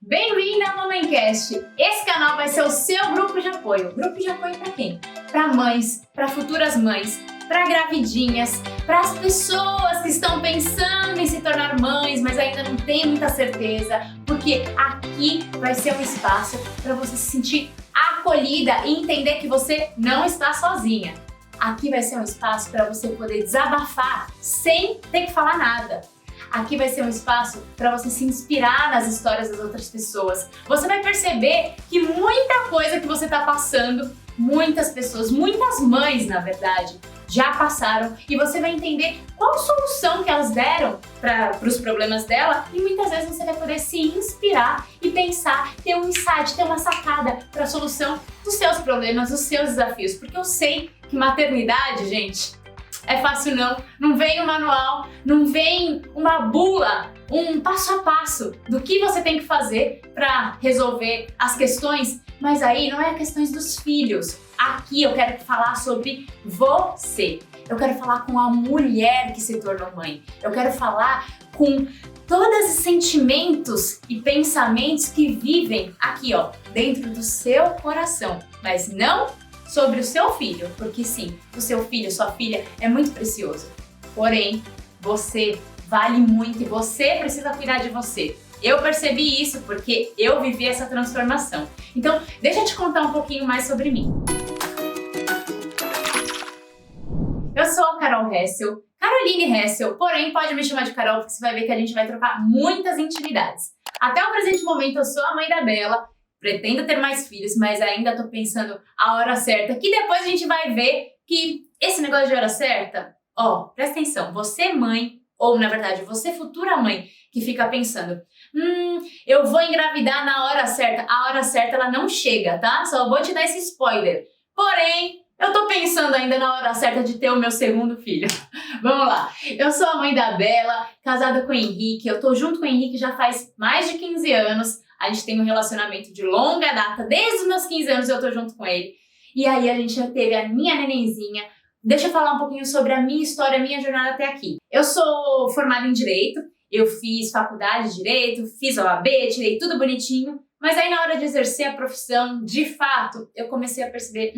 Bem-vinda ao MamãeCast! Esse canal vai ser o seu grupo de apoio. Grupo de apoio para quem? Para mães, para futuras mães, para gravidinhas, para as pessoas que estão pensando em se tornar mães, mas ainda não tem muita certeza, porque aqui vai ser um espaço para você se sentir acolhida e entender que você não está sozinha. Aqui vai ser um espaço para você poder desabafar sem ter que falar nada. Aqui vai ser um espaço para você se inspirar nas histórias das outras pessoas. Você vai perceber que muita coisa que você está passando, muitas pessoas, muitas mães, na verdade, já passaram, e você vai entender qual solução que elas deram para os problemas dela, e muitas vezes você vai poder se inspirar e pensar, ter um insight, ter uma sacada para a solução dos seus problemas, dos seus desafios. Porque eu sei que maternidade, gente, é fácil não vem um manual, não vem uma bula, um passo a passo do que você tem que fazer para resolver as questões, mas aí não é questões dos filhos. Aqui eu quero falar sobre você. Eu quero falar com a mulher que se tornou mãe. Eu quero falar com todos os sentimentos e pensamentos que vivem aqui, ó, dentro do seu coração, mas não sobre o seu filho, porque sim, o seu filho, sua filha é muito precioso. Porém, você vale muito e você precisa cuidar de você. Eu percebi isso porque eu vivi essa transformação. Então, deixa eu te contar um pouquinho mais sobre mim. Eu sou a Carol Hessel, Caroline Hessel, porém pode me chamar de Carol porque você vai ver que a gente vai trocar muitas intimidades. Até o presente momento eu sou a mãe da Bela, pretendo ter mais filhos, mas ainda tô pensando a hora certa, que depois a gente vai ver que esse negócio de hora certa, ó, presta atenção, você mãe, ou na verdade você futura mãe, que fica pensando, eu vou engravidar na hora certa, a hora certa ela não chega, tá? Só vou te dar esse spoiler. Porém, eu tô pensando ainda na hora certa de ter o meu segundo filho. Vamos lá. Eu sou a mãe da Bela, casada com o Henrique. Eu tô junto com o Henrique já faz mais de 15 anos. A gente tem um relacionamento de longa data. Desde os meus 15 anos eu tô junto com ele. E aí a gente já teve a minha nenenzinha. Deixa eu falar um pouquinho sobre a minha história, a minha jornada até aqui. Eu sou formada em Direito. Eu fiz faculdade de Direito, fiz OAB, tirei tudo bonitinho. Mas aí na hora de exercer a profissão, de fato, eu comecei a perceber,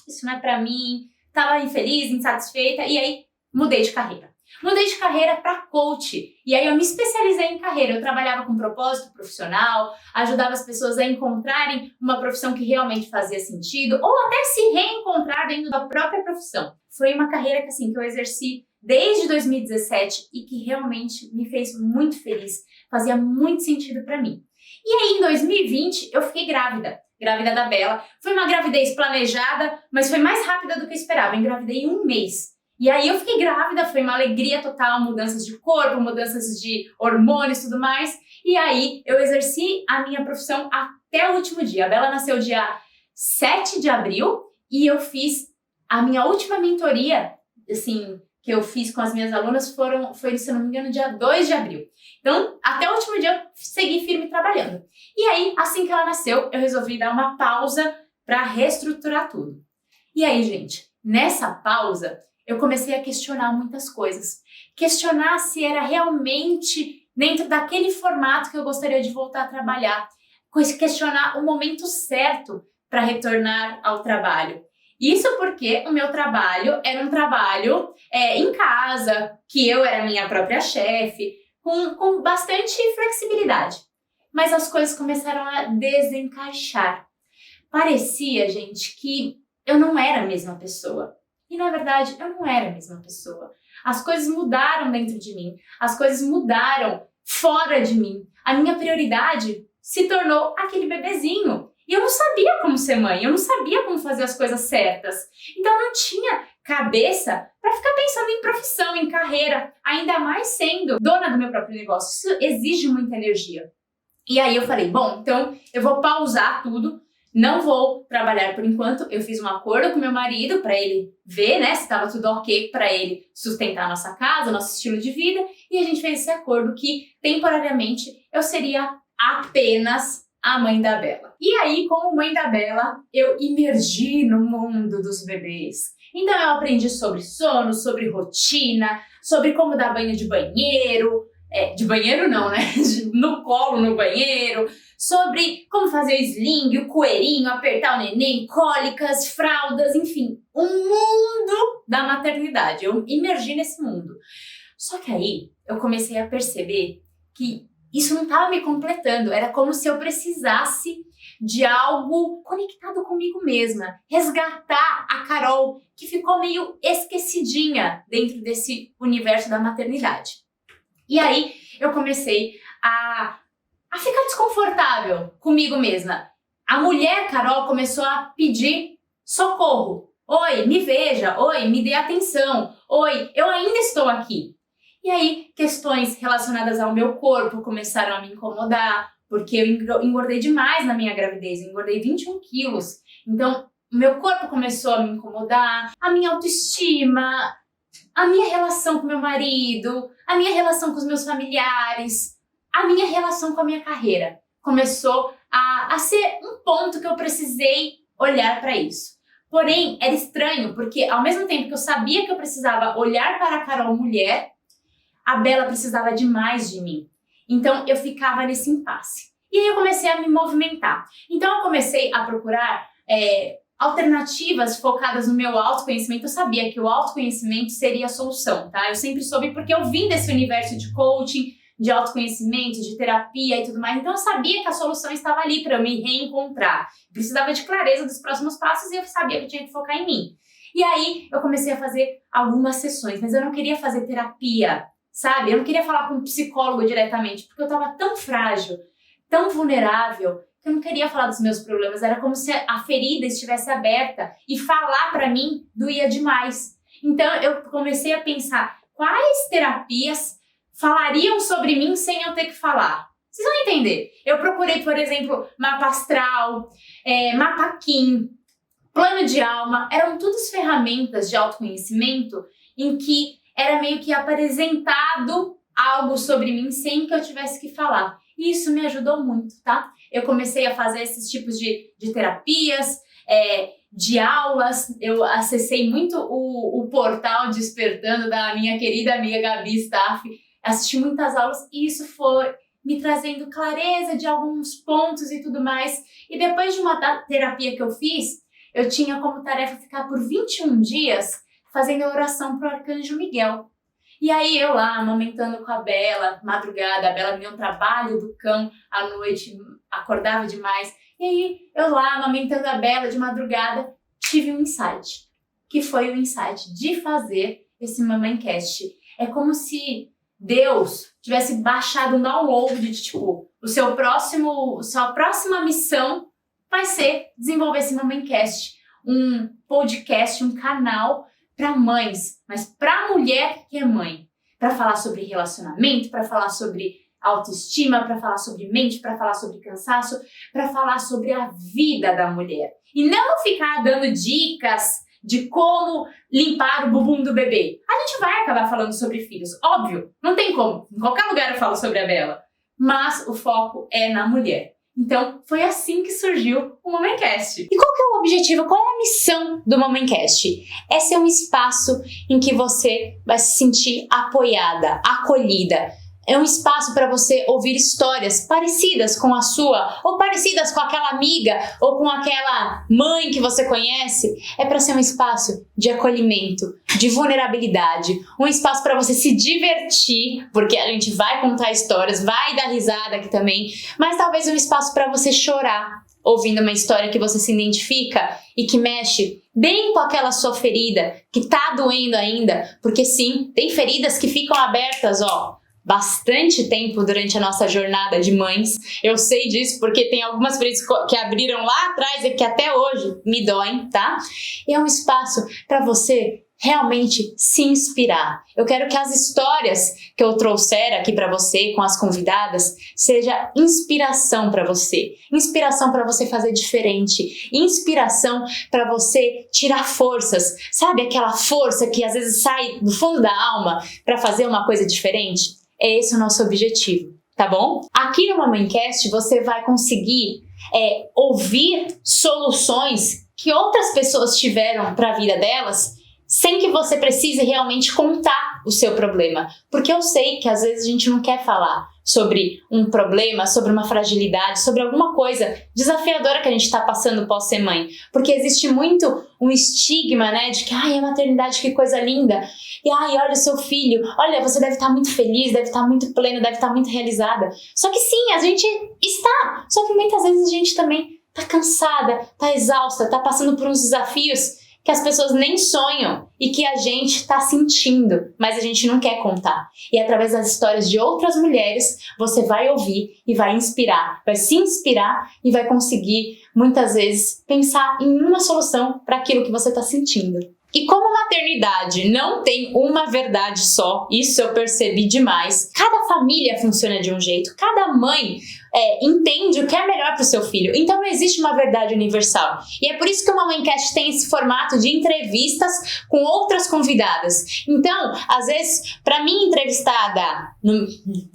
isso não é pra mim, tava infeliz, insatisfeita, e aí mudei de carreira. Mudei de carreira para coach, e aí eu me especializei em carreira. Eu trabalhava com propósito profissional, ajudava as pessoas a encontrarem uma profissão que realmente fazia sentido, ou até se reencontrar dentro da própria profissão. Foi uma carreira que, assim, que eu exerci desde 2017 e que realmente me fez muito feliz, fazia muito sentido para mim. E aí, em 2020, eu fiquei grávida da Bela. Foi uma gravidez planejada, mas foi mais rápida do que eu esperava. Eu engravidei em 1 mês. E aí eu fiquei grávida, foi uma alegria total, mudanças de corpo, mudanças de hormônios e tudo mais. E aí eu exerci a minha profissão até o último dia. A Bela nasceu dia 7 de abril e eu fiz a minha última mentoria, assim, que eu fiz com as minhas alunas foi, se não me engano, dia 2 de abril. Então, até o último dia eu segui firme trabalhando. E aí, assim que ela nasceu, eu resolvi dar uma pausa para reestruturar tudo. E aí, gente, nessa pausa, eu comecei a questionar muitas coisas. Questionar se era realmente dentro daquele formato que eu gostaria de voltar a trabalhar. Questionar o momento certo para retornar ao trabalho. Isso porque o meu trabalho era um trabalho em casa, que eu era minha própria chefe, com bastante flexibilidade. Mas as coisas começaram a desencaixar. Parecia, gente, que eu não era a mesma pessoa. E, na verdade, eu não era a mesma pessoa. As coisas mudaram dentro de mim. As coisas mudaram fora de mim. A minha prioridade se tornou aquele bebezinho. E eu não sabia como ser mãe, eu não sabia como fazer as coisas certas. Então eu não tinha cabeça para ficar pensando em profissão, em carreira, ainda mais sendo dona do meu próprio negócio. Isso exige muita energia. E aí eu falei, bom, então eu vou pausar tudo, não vou trabalhar por enquanto. Eu fiz um acordo com meu marido para ele ver, né, se estava tudo ok para ele sustentar a nossa casa, nosso estilo de vida. E a gente fez esse acordo que temporariamente eu seria apenas a mãe da Bela. E aí, como mãe da Bela, eu imergi no mundo dos bebês. Então eu aprendi sobre sono, sobre rotina, sobre como dar banho de banheiro, de banheiro não, né? No colo, no banheiro, sobre como fazer o sling, o coelhinho, apertar o neném, cólicas, fraldas, enfim, um mundo da maternidade. Eu imergi nesse mundo. Só que aí eu comecei a perceber que isso não estava me completando, era como se eu precisasse de algo conectado comigo mesma, resgatar a Carol que ficou meio esquecidinha dentro desse universo da maternidade. E aí eu comecei a ficar desconfortável comigo mesma. A mulher Carol começou a pedir socorro. Oi, me veja. Oi, me dê atenção. Oi, eu ainda estou aqui. E aí, questões relacionadas ao meu corpo começaram a me incomodar, porque eu engordei demais na minha gravidez, eu engordei 21 quilos. Então, o meu corpo começou a me incomodar, a minha autoestima, a minha relação com meu marido, a minha relação com os meus familiares, a minha relação com a minha carreira. Começou a ser um ponto que eu precisei olhar para isso. Porém, era estranho, porque ao mesmo tempo que eu sabia que eu precisava olhar para a Carol mulher, a Bela precisava demais de mim. Então, eu ficava nesse impasse. E aí eu comecei a me movimentar. Então, eu comecei a procurar alternativas focadas no meu autoconhecimento. Eu sabia que o autoconhecimento seria a solução, tá? Eu sempre soube porque eu vim desse universo de coaching, de autoconhecimento, de terapia e tudo mais. Então, eu sabia que a solução estava ali para eu me reencontrar. Eu precisava de clareza dos próximos passos e eu sabia que eu tinha que focar em mim. E aí, eu comecei a fazer algumas sessões, mas eu não queria fazer terapia, sabe? Eu não queria falar com um psicólogo diretamente, porque eu estava tão frágil, tão vulnerável, que eu não queria falar dos meus problemas. Era como se a ferida estivesse aberta e falar para mim doía demais. Então, eu comecei a pensar quais terapias falariam sobre mim sem eu ter que falar. Vocês vão entender. Eu procurei, por exemplo, mapa astral, mapa Kim, plano de alma. Eram todas ferramentas de autoconhecimento em que era meio que apresentado algo sobre mim sem que eu tivesse que falar. E isso me ajudou muito, tá? Eu comecei a fazer esses tipos de terapias, de aulas. Eu acessei muito o portal Despertando da minha querida amiga Gabi Staff. Assisti muitas aulas e isso foi me trazendo clareza de alguns pontos e tudo mais. E depois de uma terapia que eu fiz, eu tinha como tarefa ficar por 21 dias fazendo a oração pro Arcanjo Miguel. E aí eu lá, amamentando com a Bela, madrugada, a Bela me deu um trabalho do cão à noite, acordava demais. E aí eu lá, amamentando a Bela de madrugada, tive um insight, que foi o insight de fazer esse Mamãecast. É como se Deus tivesse baixado um download de tipo, sua próxima missão vai ser desenvolver esse Mamãecast, um podcast, um canal para mães, mas para mulher que é mãe, para falar sobre relacionamento, para falar sobre autoestima, para falar sobre mente, para falar sobre cansaço, para falar sobre a vida da mulher. E não ficar dando dicas de como limpar o bumbum do bebê. A gente vai acabar falando sobre filhos, óbvio, não tem como. Em qualquer lugar eu falo sobre a Bela, mas o foco é na mulher. Então, foi assim que surgiu o Mamãecast. E qual que é o objetivo, qual é a missão do Mamãecast? É ser um espaço em que você vai se sentir apoiada, acolhida. É um espaço para você ouvir histórias parecidas com a sua, ou parecidas com aquela amiga, ou com aquela mãe que você conhece. É para ser um espaço de acolhimento, de vulnerabilidade, um espaço para você se divertir, porque a gente vai contar histórias, vai dar risada aqui também, mas talvez um espaço para você chorar, ouvindo uma história que você se identifica e que mexe bem com aquela sua ferida, que tá doendo ainda, porque sim, tem feridas que ficam abertas, bastante tempo durante a nossa jornada de mães. Eu sei disso porque tem algumas feridas que abriram lá atrás e que até hoje me doem, tá? E é um espaço para você realmente se inspirar. Eu quero que as histórias que eu trouxer aqui para você com as convidadas seja inspiração para você. Inspiração para você fazer diferente. Inspiração para você tirar forças. Sabe aquela força que às vezes sai do fundo da alma para fazer uma coisa diferente? É esse o nosso objetivo, tá bom? Aqui no Mamãecast você vai conseguir ouvir soluções que outras pessoas tiveram para a vida delas sem que você precise realmente contar o seu problema. Porque eu sei que às vezes a gente não quer falar, sobre um problema, sobre uma fragilidade, sobre alguma coisa desafiadora que a gente está passando pós ser mãe. Porque existe muito um estigma, né, de que, ai, a maternidade, que coisa linda. E, ai, olha o seu filho, olha, você deve estar muito feliz, deve estar muito plena, deve estar muito realizada. Só que sim, a gente está. Só que muitas vezes a gente também tá cansada, tá exausta, tá passando por uns desafios que as pessoas nem sonham e que a gente tá sentindo, mas a gente não quer contar. E através das histórias de outras mulheres, você vai ouvir e vai inspirar, vai se inspirar e vai conseguir, muitas vezes, pensar em uma solução para aquilo que você está sentindo. E como a maternidade não tem uma verdade só, isso eu percebi demais, cada família funciona de um jeito, cada mãe entende o que é melhor para o seu filho, então não existe uma verdade universal. E é por isso que o Mamãecast tem esse formato de entrevistas com outras convidadas. Então, às vezes, para mim entrevistada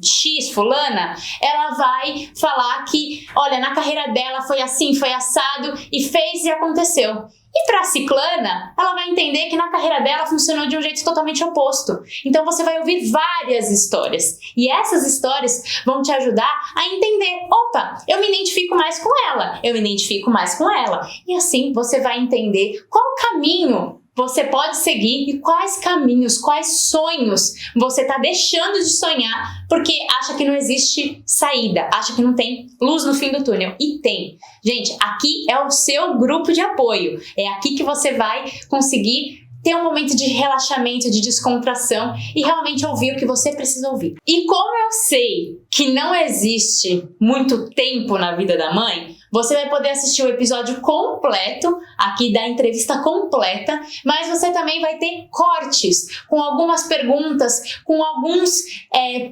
X, fulana, ela vai falar que, olha, na carreira dela foi assim, foi assado, e fez e aconteceu. E para a ciclana, ela vai entender que na carreira dela funcionou de um jeito totalmente oposto. Então você vai ouvir várias histórias. E essas histórias vão te ajudar a entender. Opa, eu me identifico mais com ela. Eu me identifico mais com ela. E assim você vai entender qual caminho você pode seguir e quais caminhos, quais sonhos você está deixando de sonhar porque acha que não existe saída, acha que não tem luz no fim do túnel. E tem. Gente, aqui é o seu grupo de apoio. É aqui que você vai conseguir ter um momento de relaxamento, de descontração e realmente ouvir o que você precisa ouvir. E como eu sei que não existe muito tempo na vida da mãe, você vai poder assistir o episódio completo, aqui da entrevista completa, mas você também vai ter cortes com algumas perguntas, com alguns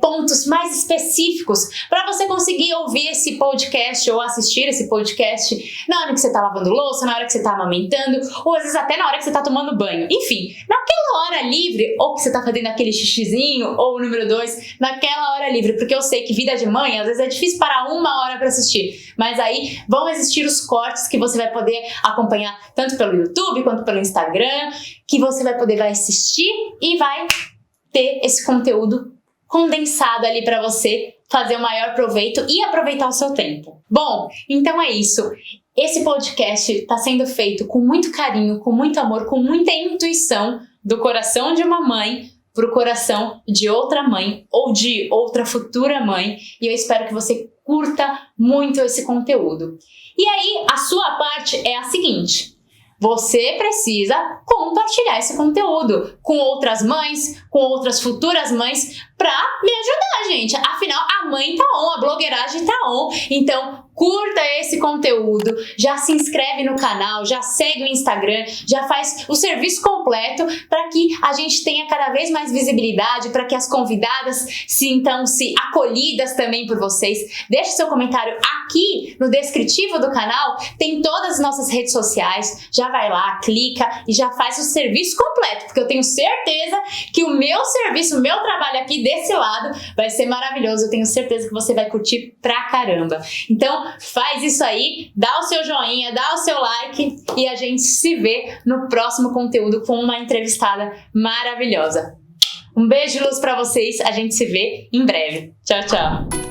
pontos mais específicos para você conseguir ouvir esse podcast ou assistir esse podcast na hora que você está lavando louça, na hora que você está amamentando, ou às vezes até na hora que você está tomando banho. Enfim, naquela hora livre, ou que você está fazendo aquele xixizinho, ou o número 2, naquela hora livre, porque eu sei que vida de mãe, às vezes é difícil parar uma hora para assistir, mas aí vão existir os cortes que você vai poder acompanhar tanto pelo YouTube quanto pelo Instagram, que você vai poder assistir e vai ter esse conteúdo condensado ali para você fazer o maior proveito e aproveitar o seu tempo. Bom, então é isso. Esse podcast está sendo feito com muito carinho, com muito amor, com muita intuição do coração de uma mãe para o coração de outra mãe ou de outra futura mãe, e eu espero que você curta muito esse conteúdo. E aí, a sua parte é a seguinte: você precisa compartilhar esse conteúdo com outras mães, com outras futuras mães, pra me ajudar, gente. Afinal, a mãe tá on, a blogueiragem tá on. Então, curta esse conteúdo, já se inscreve no canal, já segue o Instagram, já faz o serviço completo para que a gente tenha cada vez mais visibilidade, para que as convidadas sintam-se acolhidas também por vocês. Deixe seu comentário aqui no descritivo do canal, tem todas as nossas redes sociais, já vai lá, clica e já faz o serviço completo, porque eu tenho certeza que o meu serviço, o meu trabalho aqui desse lado vai ser maravilhoso, eu tenho certeza que você vai curtir pra caramba. Então, faz isso aí, dá o seu joinha, dá o seu like e a gente se vê no próximo conteúdo com uma entrevistada maravilhosa. Um beijo de luz pra vocês, a gente se vê em breve. Tchau, tchau!